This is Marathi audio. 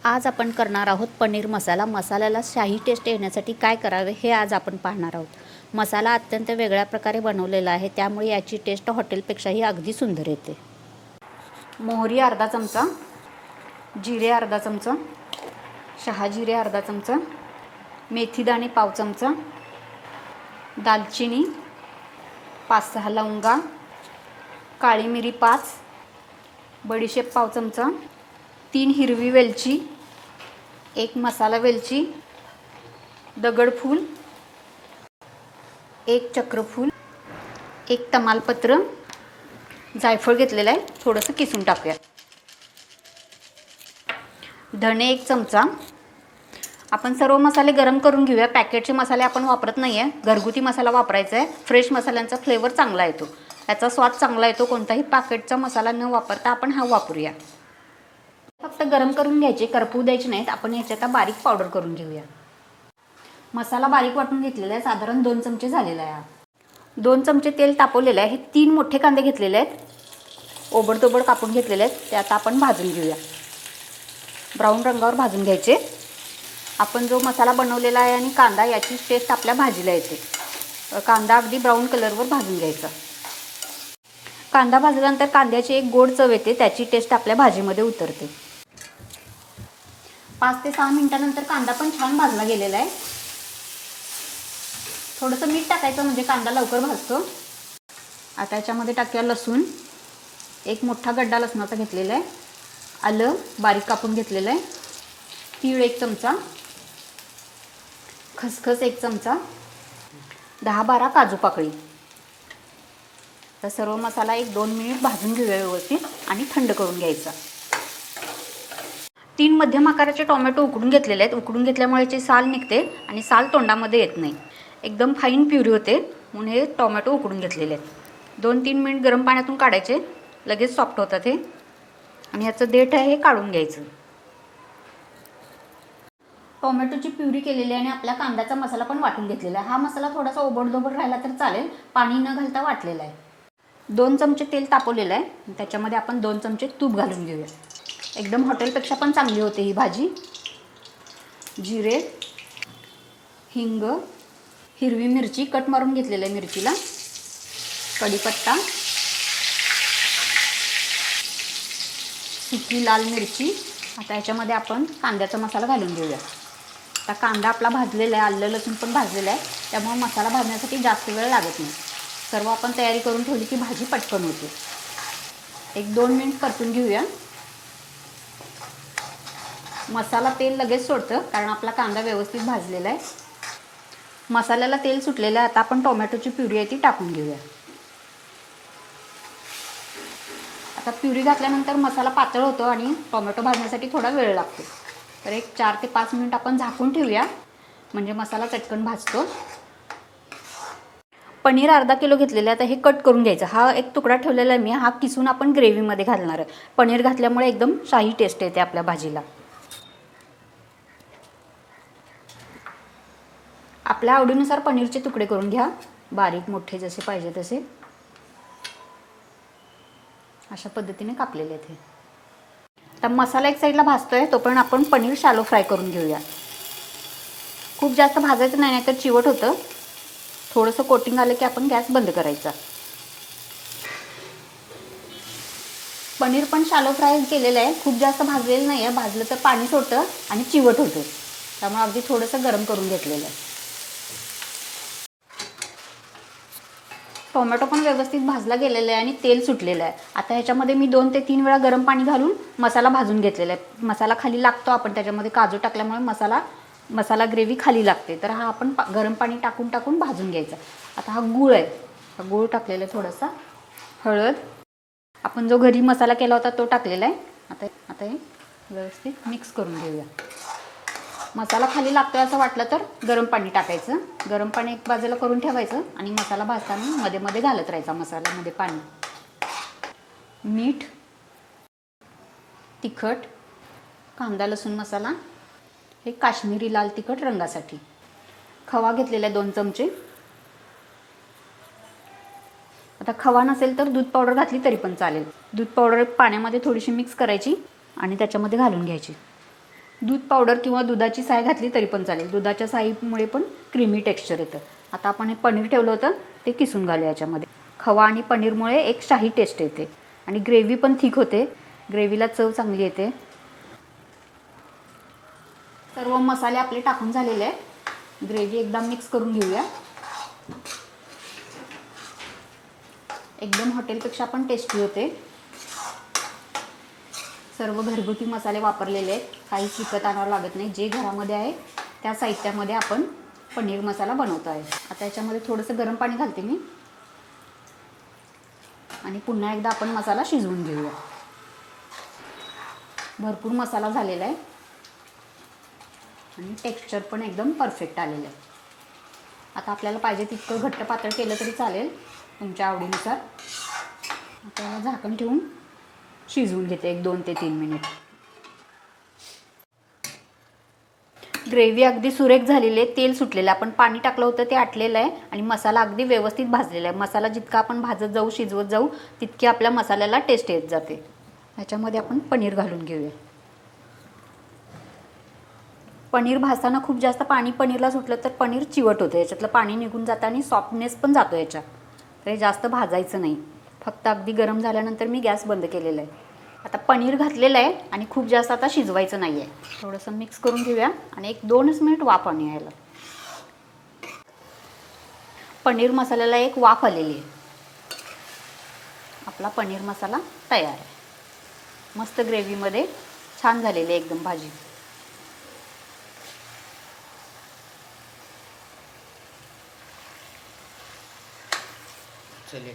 आज आपण करणार आहोत पनीर मसाला. मसाल्याला शाही टेस्ट येण्यासाठी काय करावे हे आज आपण पाहणार आहोत. मसाला अत्यंत वेगळ्या प्रकारे बनवलेला आहे, त्यामुळे याची टेस्ट हॉटेलपेक्षाही अगदी सुंदर येते. मोहरी अर्धा चमचा, जिरे अर्धा चमचा, शहाजिरे अर्धा चमचा, मेथीदाणे पाव चमचा, दालचिनी 5-6 लवंगा, काळी मिरी 5, बडीशेप पाव चमचा, 3 हिरवी वेलची, 1 मसाला वेलची, दगडफूल, 1 चक्रफूल, 1 तमालपत्र, जायफळ घेतलेलं आहे, थोडंसं किसून टाकूया. धणे 1 चमचा. आपण सर्व मसाले गरम करून घेऊया. पॅकेटचे मसाले आपण वापरत नाही आहे, घरगुती मसाला वापरायचा आहे. फ्रेश मसाल्यांचा फ्लेवर चांगला येतो, याचा स्वाद चांगला येतो. कोणताही पॅकेटचा मसाला न वापरता आपण हा वापरूया. फक्त गरम करून घ्यायचे, करपू द्यायचे नाहीत. आपण याची आता बारीक पावडर करून घेऊया. मसाला बारीक वाटून घेतलेला आहे, साधारण 2 चमचे झालेला आहे. 2 चमचे तेल तापवलेलं आहे. हे 3 मोठे कांदे घेतलेले आहेत, ओबडधोबड कापून घेतलेले आहेत. ते आता आपण भाजून घेऊया. ब्राऊन रंगावर भाजून घ्यायचे. आपण जो मसाला बनवलेला आहे आणि कांदा, याची टेस्ट आपल्या भाजीला येते. कांदा अगदी ब्राऊन कलरवर भाजून घ्यायचा. कांदा भाजल्यानंतर कांद्याची एक गोड चव येते, त्याची टेस्ट आपल्या भाजीमध्ये उतरते. 5 ते 6 मिनिटानंतर कांदा पण छान भाजला गेलेला आहे. थोडंसं मीठ टाकायचं म्हणजे कांदा लवकर भाजतो. आता याच्यामध्ये टाकूया लसूण. 1 मोठा गड्डा लसणाचा घेतलेला आहे. आलं बारीक कापून घेतलेलं आहे. तीळ 1 चमचा, खसखस 1 चमचा, 10-12 काजू पाकळी. तर सर्व मसाला 1-2 मिनिट भाजून घेऊया व्यवस्थित आणि थंड करून घ्यायचा. 3 मध्यम आकाराचे टोमॅटो उकडून घेतलेले आहेत. उकडून घेतल्यामुळे याची साल निघते आणि साल तोंडामध्ये येत नाही. एकदम फाईन प्युरी होते, म्हणून हे टोमॅटो उकडून घेतलेले आहेत. 2-3 मिनिट गरम पाण्यातून काढायचे, लगेच सॉफ्ट होतात हे. आणि याचं देठ आहे हे काढून घ्यायचं. टोमॅटोची प्युरी केलेली आहे आणि आपला कांद्याचा मसाला पण वाटून घेतलेला आहे. हा मसाला थोडासा ओबडधोबड राहिला तर चालेल, पाणी न घालता वाटलेला आहे. 2 चमचे तेल तापवलेलं आहे, त्याच्यामध्ये आपण 2 चमचे तूप घालून घेऊया. एकदम हॉटेलपेक्षा पण चांगली होते ही भाजी. जिरे, हिंग, हिरवी मिरची कट मारून घेतलेलं आहे मिरचीला, कढीपत्ता, सुकी लाल मिरची. आता याच्यामध्ये आपण कांद्याचा मसाला घालून घेऊया. आता कांदा आपला भाजलेला आहे, आलं लसूण पण भाजलेलं आहे, त्यामुळे मसाला भाजण्यासाठी जास्त वेळ लागत नाही. सर्व आपण तयारी करून ठेवली की भाजी पटकन होते. 1-2 मिनिट परतून घेऊया. मसाला तेल लगेच सोडतं कारण आपला कांदा व्यवस्थित भाजलेला आहे. मसाल्याला तेल सुटलेलं आहे. आता आपण टोमॅटोची प्युरी आहे ती टाकून घेऊया. आता प्युरी घातल्यानंतर मसाला पातळ होतो आणि टोमॅटो भाजण्यासाठी थोडा वेळ लागतो. तर 4 ते 5 मिनिट आपण झाकून ठेवूया, म्हणजे मसाला चटकन भाजतो. पनीर अर्धा किलो घेतलेलं आहे. आता हे कट करून घ्यायचं. हा एक तुकडा ठेवलेला आहे मी, हा किसून आपण ग्रेव्हीमध्ये घालणार आहे. पनीर घातल्यामुळे एकदम शाही टेस्ट येते आपल्या भाजीला. आपल्या आवडीनुसार पनीरचे तुकडे करून घ्या, बारीक मोठे जसे पाहिजे तसे. अशा पद्धतीने कापलेले आहेत हे. आता मसाला एक साईडला भाजतोय, तोपर्यंत आपण पनीर शॅलो फ्राय करून घेऊया. खूप जास्त भाजायचं नाही, नाहीतर चिवट होतं. थोडंसं कोटिंग आलं की आपण गॅस बंद करायचा. पनीर पण शॅलो फ्राय केलेलं आहे, खूप जास्त भाजलेलं नाही आहे. भाजलं तर पाणी सोडतं आणि चिवट होतं, त्यामुळे अगदी थोडंसं गरम करून घेतलेलं आहे. टोमॅटो पण व्यवस्थित भाजला गेलेला आहे आणि तेल सुटलेलं आहे. आता ह्याच्यामध्ये मी 2 ते 3 वेळा गरम पाणी घालून मसाला भाजून घेतलेला आहे. मसाला खाली लागतो, आपण त्याच्यामध्ये काजू टाकल्यामुळे मसाला ग्रेव्ही खाली लागते. तर हा आपण गरम पाणी टाकून भाजून घ्यायचा. आता हा गूळ आहे, हा गूळ टाकलेला आहे. थोडासा हळद, आपण जो घरी मसाला केला होता तो टाकलेला आहे. आता हे व्यवस्थित मिक्स करून घेऊया. मसाला खाली लागतोय असं वाटलं तर गरम पाणी टाकायचं. गरम पाणी एक बाजूला करून ठेवायचं आणि मसाला भाजताना मध्ये मध्ये घालत राहायचा मसाल्यामध्ये पाणी. मीठ, तिखट, कांदा लसूण मसाला, हे काश्मीरी लाल तिखट रंगासाठी. खवा घेतलेला आहे 2 चमचे. आता खवा नसेल तर दूध पावडर घातली तरी पण चालेल. दूध पावडर पाण्यामध्ये थोडीशी मिक्स करायची आणि त्याच्यामध्ये घालून घ्यायची. दूध पावडर किंवा दुधाची साय घातली तरी पण चालेल. दुधाच्या साईमुळे पण क्रीमी टेक्स्चर येतं. आता आपण हे पनीर ठेवलं होतं ते किसून घालूया याच्यामध्ये. खवा आणि पनीरमुळे एक शाही टेस्ट येते आणि ग्रेव्ही पण थिक होते. ग्रेव्हीला चव चांगली येते. सर्व मसाले आपले टाकून झालेले आहे. ग्रेव्ही एकदा मिक्स करून घेऊया. एकदम हॉटेलपेक्षा पण टेस्टी होते. सर्व घरगुती मसाले वापरलेले आहेत. काहीच विकत आणावं लागत नाही. जे घरामध्ये आहे त्या साहित्यामध्ये आपण पनीर मसाला बनवतो आहे. आता याच्यामध्ये थोडंसं गरम पाणी घालते मी आणि पुन्हा एकदा आपण मसाला शिजवून घेऊया. भरपूर मसाला झालेला आहे आणि टेक्स्चर पण एकदम परफेक्ट आलेलं आहे. आता आपल्याला पाहिजे तितकं घट्ट पातळ केलं तरी चालेल तुमच्या आवडीनुसार. आता याला झाकण ठेवून शिजवून घेते एक 2 ते 3 मिनिट. ग्रेव्ही अगदी सुरेख झालेली आहे. तेल सुटलेलं आहे. आपण पाणी टाकलं होतं ते आटलेलं आहे आणि मसाला अगदी व्यवस्थित भाजलेला आहे. मसाला जितका आपण भाजत जाऊ शिजवत जाऊ तितकी आपल्या मसाल्याला टेस्ट येत जाते. ह्याच्यामध्ये आपण पनीर घालून घेऊया. पनीर भाजताना खूप जास्त पाणी पनीरला सुटलं तर पनीर चिवट होतं. याच्यातलं पाणी निघून जातं आणि सॉफ्टनेस पण जातो याच्यात. तर जास्त भाजायचं नाही. फक्त अगदी गरम झाल्यानंतर मी गॅस बंद केलेला आहे. आता पनीर घातलेलं आहे आणि खूप जास्त आता शिजवायचं नाही आहे. थोडंसं मिक्स करून घेऊया आणि एक 2च मिनिट वाफ यायला. पनीर मसाल्याला एक वाफ आलेली आहे. आपला पनीर मसाला तयार आहे. मस्त ग्रेव्हीमध्ये छान झालेली आहे एकदम भाजी. चलिए